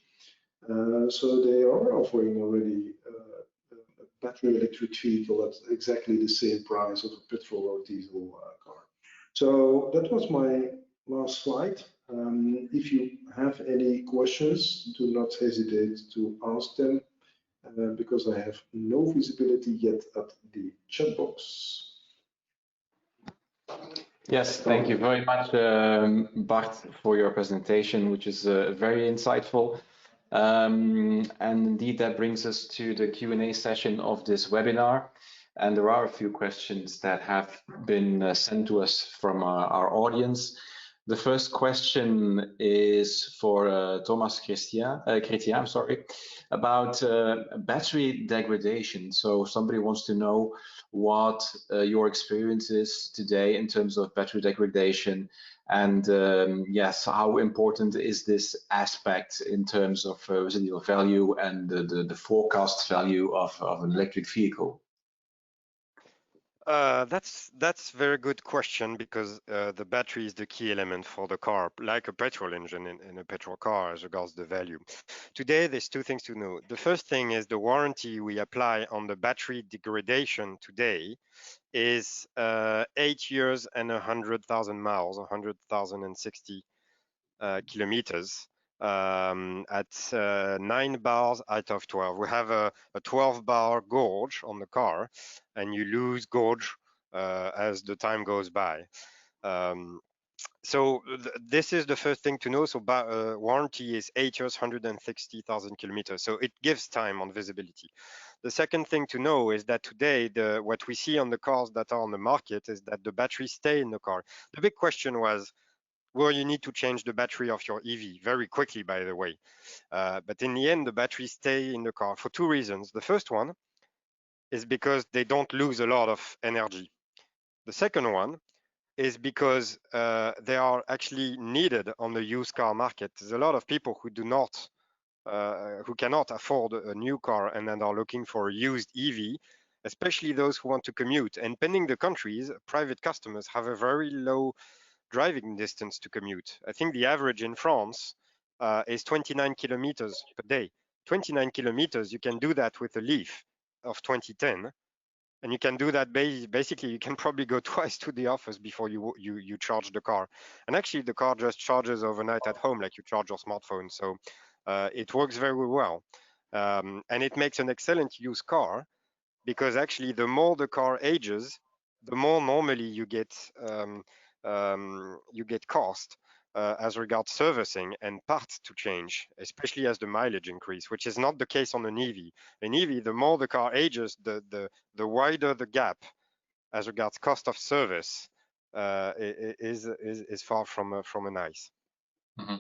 Speaker 3: So they are offering already a battery electric vehicle at exactly the same price of a petrol or diesel car. So that was my last slide. If you have any questions, do not hesitate to ask them because I have no visibility yet at the chat box.
Speaker 1: Yes, thank you very much, Bart, for your presentation, which is very insightful. And indeed, that brings us to the Q&A session of this webinar. And there are a few questions that have been sent to us from our audience. The first question is for Thomas Chrétien, I'm sorry, about battery degradation. So somebody wants to know what your experience is today in terms of battery degradation, and yes, how important is this aspect in terms of residual value and the forecast value of an electric vehicle?
Speaker 2: That's a very good question, because the battery is the key element for the car, like a petrol engine in a petrol car as regards the value. Today, there's two things to know. The first thing is the warranty we apply on the battery degradation today is 8 years and 100,000 miles, 100,060 kilometers. At 9 bars out of 12. We have a 12-bar gauge on the car, and you lose gauge as the time goes by. So this is the first thing to know. So warranty is 8 years, 160,000 kilometers. So it gives time on visibility. The second thing to know is that today, what we see on the cars that are on the market is that the batteries stay in the car. The big question was, well, you need to change the battery of your EV very quickly, by the way. But in the end, the batteries stay in the car for two reasons. The first one is because they don't lose a lot of energy. The second one is because they are actually needed on the used car market. There's a lot of people who who cannot afford a new car and then are looking for a used EV, especially those who want to commute. And pending the countries, private customers have a very low driving distance to commute. I think the average in France is 29 kilometers per day. 29 kilometers, you can do that with a Leaf of 2010. And you can do that basically, you can probably go twice to the office before you charge the car. And actually, the car just charges overnight at home like you charge your smartphone. So it works very well. And it makes an excellent used car, because actually the more the car ages, the more normally you get cost as regards servicing and parts to change, especially as the mileage increase, which is not the case on an EV. An EV, the more the car ages, the wider the gap as regards cost of service is far from a nice.
Speaker 1: Mm-hmm.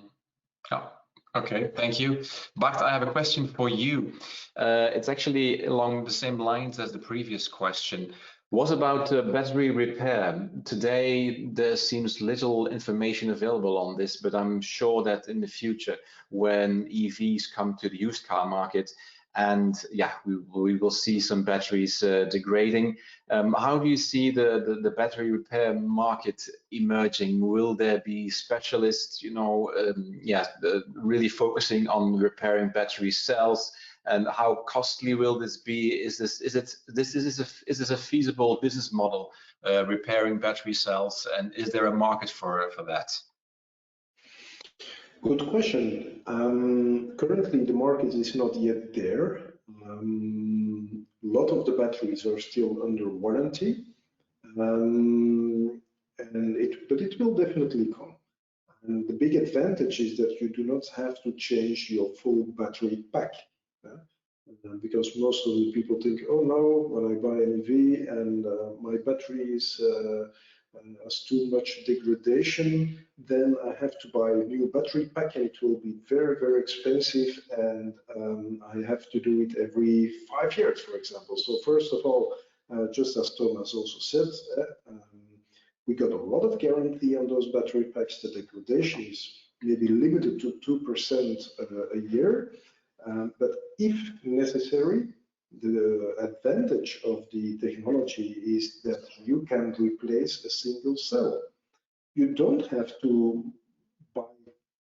Speaker 1: Oh, okay, thank you. Bart, I have a question for you. It's actually along the same lines as the previous question. What about battery repair? Today, there seems little information available on this, but I'm sure that in the future, when EVs come to the used car market, and yeah, we will see some batteries degrading. How do you see the battery repair market emerging? Will there be specialists, really focusing on repairing battery cells? And how costly will this be? Is this a feasible business model, repairing battery cells? And is there a market for that?
Speaker 3: Good question. Currently, the market is not yet there. A lot of the batteries are still under warranty, but it will definitely come. And the big advantage is that you do not have to change your full battery pack. Because most of the people think, oh no, when I buy an EV and my battery has too much degradation, then I have to buy a new battery pack and it will be very, very expensive, and I have to do it every 5 years, for example. So first of all, just as Thomas also said, we got a lot of guarantee on those battery packs. The degradation is maybe limited to 2% a year. But if necessary, the advantage of the technology is that you can replace a single cell. You don't have to buy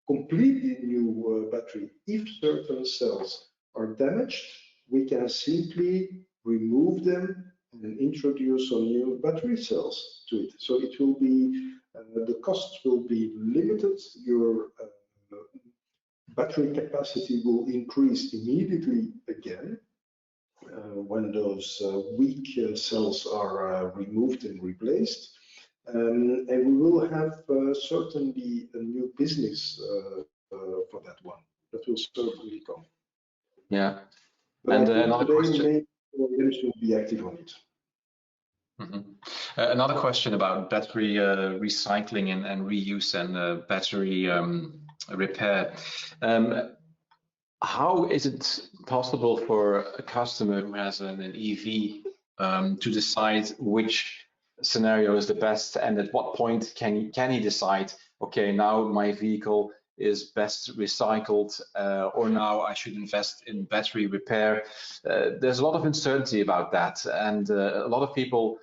Speaker 3: completely new battery. If certain cells are damaged, we can simply remove them and introduce some new battery cells to it. So it will be, the cost will be limited. Your battery capacity will increase immediately again when those weak cells are removed and replaced. And we will have certainly a new business for that one. That will certainly come.
Speaker 1: Yeah.
Speaker 3: But
Speaker 1: and another question.
Speaker 3: OEMs will be active on it.
Speaker 1: Mm-hmm. Another question about battery recycling and reuse and battery repair. How is it possible for a customer who has an EV to decide which scenario is the best, and at what point can he decide, okay, now my vehicle is best recycled, or now I should invest in battery repair? There's a lot of uncertainty about that, and a lot of people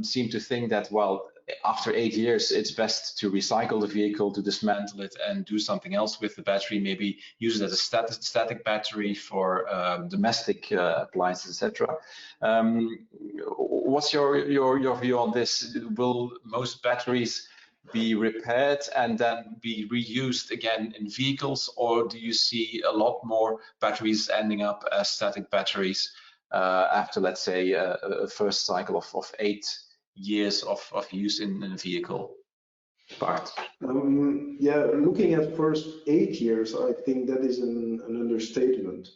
Speaker 1: seem to think that, well, after 8 years, it's best to recycle the vehicle, to dismantle it and do something else with the battery, maybe use it as a static battery for domestic appliances, etc. What's your view on this? Will most batteries be repaired and then be reused again in vehicles, or do you see a lot more batteries ending up as static batteries after, let's say, a first cycle of 8 years of use in a vehicle? Bart?
Speaker 3: Yeah, looking at first 8 years, I think that is an understatement,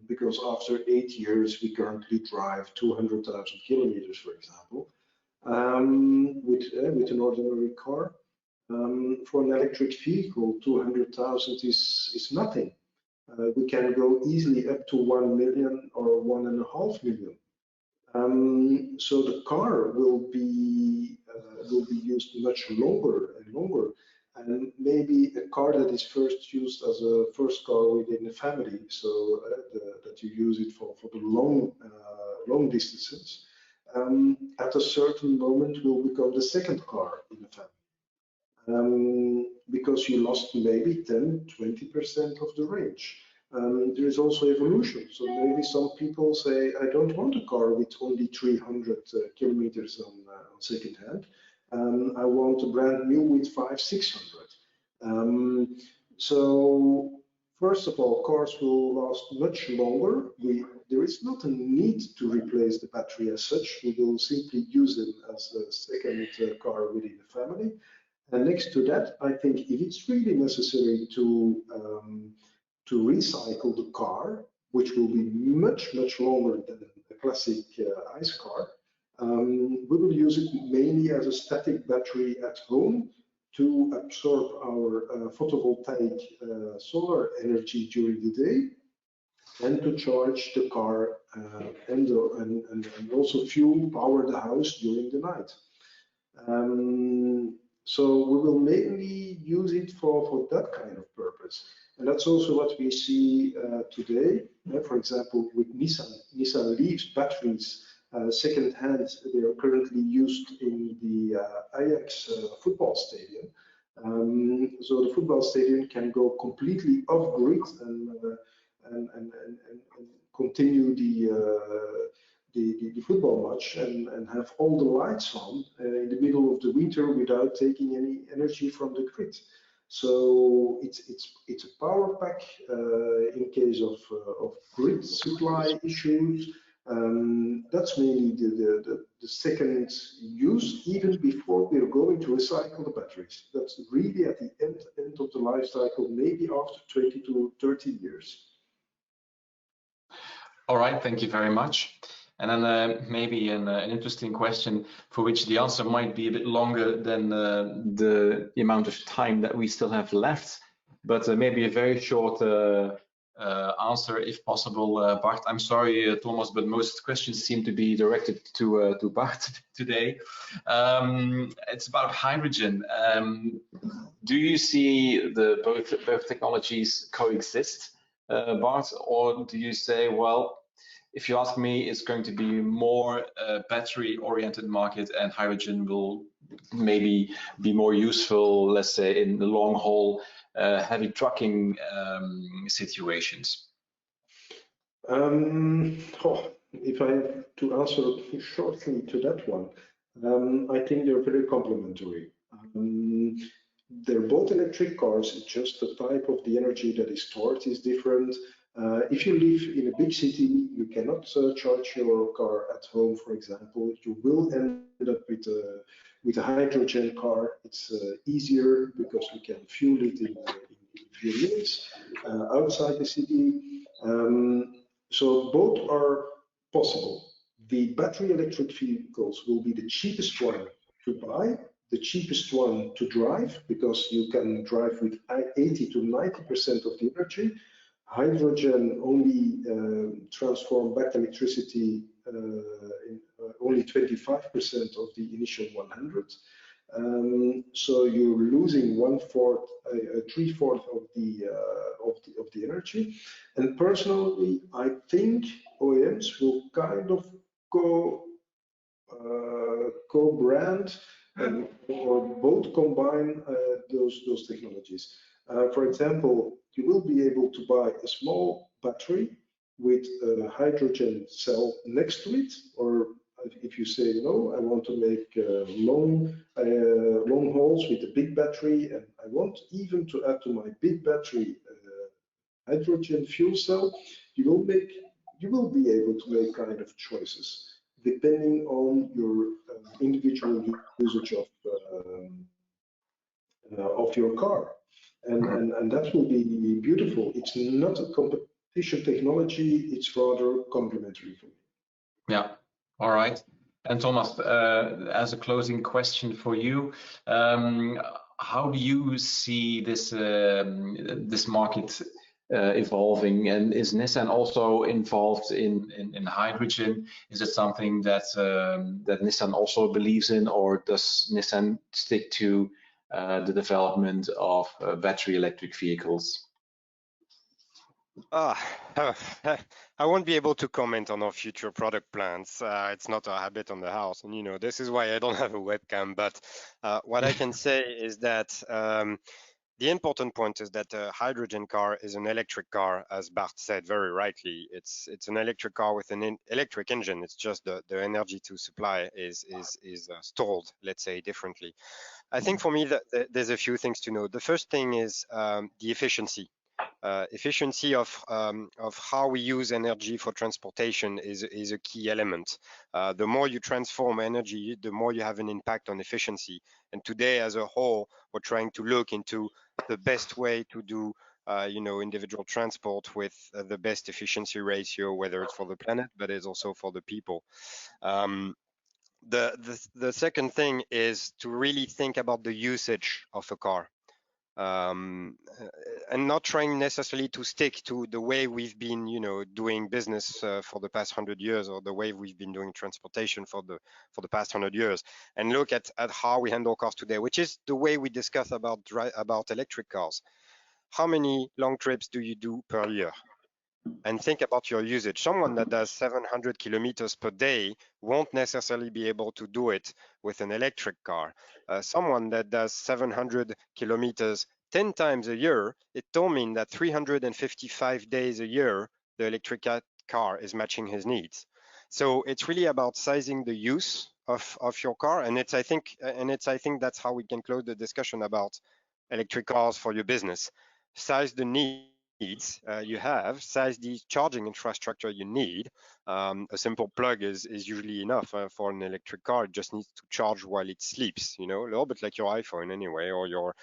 Speaker 3: because after 8 years, we currently drive 200,000 kilometers, for example, with an ordinary car. For an electric vehicle, 200,000 is nothing. We can go easily up to 1 million or 1.5 million. So the car will be used much longer and longer, and maybe a car that is first used as a first car within the family, so that you use it for the long distances, at a certain moment will become the second car in the family, because you lost maybe 10-20% of the range. There is also evolution. So maybe some people say, I don't want a car with only 300 kilometers on second hand. I want a brand new with 500-600. So first of all, cars will last much longer. There is not a need to replace the battery as such. We will simply use them as a second car within the family. And next to that, I think if it's really necessary to recycle the car, which will be much, much longer than a classic ICE car, We will use it mainly as a static battery at home to absorb our photovoltaic solar energy during the day and to charge the car and also fuel power the house during the night. So we will mainly use it for that kind of purpose. And that's also what we see today. For example, with Nissan Leafs batteries, second-hand, they are currently used in the Ajax football stadium. So the football stadium can go completely off-grid and continue the football match and have all the lights on in the middle of the winter without taking any energy from the grid. So it's a power pack in case of grid supply issues. That's mainly the second use, even before we're going to recycle the batteries. That's really at the end of the life cycle, maybe after 20 to 30 years.
Speaker 1: All right, thank you very much. And then maybe an interesting question for which the answer might be a bit longer than the amount of time that we still have left, but maybe a very short answer if possible. Bart, I'm sorry, Thomas, but most questions seem to be directed to Bart today. It's about hydrogen. Do you see both technologies coexist, Bart, or do you say, well, if you ask me, it's going to be more battery-oriented market, and hydrogen will maybe be more useful, let's say, in the long-haul, heavy trucking situations?
Speaker 3: If I have to answer shortly to that one, I think they're very complementary. They're both electric cars, it's just the type of the energy that is stored is different. If you live in a big city, you cannot charge your car at home, for example. You will end up with a hydrogen car. It's easier because you can fuel it in a few minutes outside the city. So both are possible. The battery electric vehicles will be the cheapest one to buy, the cheapest one to drive, because you can drive with 80 to 90% of the energy. Hydrogen only transform back electricity in only 25% of the initial 100. So you're losing 3/4 of the energy. And personally, I think OEMs will kind of co-brand or both combine those technologies. For example, you will be able to buy a small battery with a hydrogen cell next to it, or if you say, no, I want to make long hauls with a big battery, and I want even to add to my big battery hydrogen fuel cell, you will be able to make kind of choices depending on your individual usage of your car. And that will be beautiful. It's not a competition technology, it's rather complementary for me.
Speaker 1: Yeah, all right. And Thomas, as a closing question for you, how do you see this this market evolving? And is Nissan also involved in hydrogen? Is it something that that Nissan also believes in, or does Nissan stick to the development of battery electric vehicles?
Speaker 2: I won't be able to comment on our future product plans. It's not a habit on the house, and you know, this is why I don't have a webcam. But what I can say is that the important point is that a hydrogen car is an electric car, as Bart said very rightly. It's an electric car with an electric engine. It's just the energy to supply is stored, let's say, differently. I think for me that there's a few things to know. The first thing is the efficiency. Efficiency of how we use energy for transportation is a key element. The more you transform energy, the more you have an impact on efficiency. And today, as a whole, we're trying to look into the best way to do individual transport with the best efficiency ratio, whether it's for the planet, but it's also for the people. The second thing is to really think about the usage of a car. And not trying necessarily to stick to the way we've been, doing business for the past 100 years, or the way we've been doing transportation for the past 100 years, and look at how we handle cars today, which is the way we discuss about electric cars. How many long trips do you do per year? And think about your usage. Someone that does 700 kilometers per day won't necessarily be able to do it with an electric car. Someone that does 700 kilometers 10 times a year, it don't mean that 355 days a year, the electric car is matching his needs. So it's really about sizing the use of your car. And I think that's how we can close the discussion about electric cars for your business. Size the needs you have, size the charging infrastructure you need. A simple plug is usually enough for an electric car. It just needs to charge while it sleeps, a little bit like your iPhone anyway, or your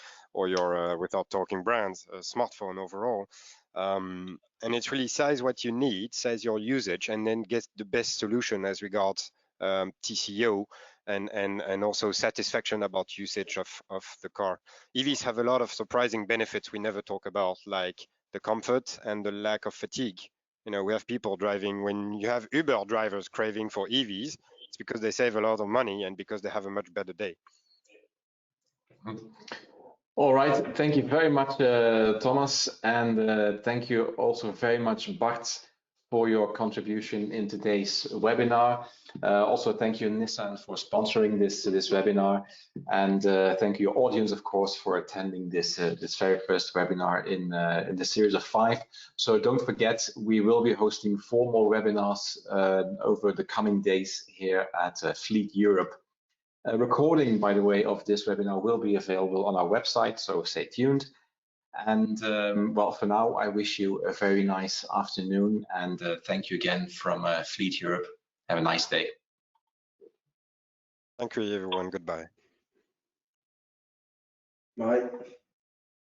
Speaker 2: without talking brands, smartphone overall. And it's really size what you need, size your usage, and then get the best solution as regards TCO and also satisfaction about usage of the car. EVs have a lot of surprising benefits we never talk about, like the comfort and the lack of fatigue. We have people driving, when you have Uber drivers craving for EVs, it's because they save a lot of money and because they have a much better day.
Speaker 1: All right, thank you very much, Thomas, and thank you also very much, Bart, for your contribution in today's webinar. Also, thank you, Nissan, for sponsoring this webinar, and thank you, audience, of course, for attending this very first webinar in the series of 5. So don't forget, we will be hosting 4 more webinars over the coming days here at Fleet Europe. A recording, by the way, of this webinar will be available on our website, so stay tuned. And well, for now, I wish you a very nice afternoon, and thank you again from Fleet Europe. Have a nice day.
Speaker 2: Thank you, everyone. Goodbye.
Speaker 3: Bye.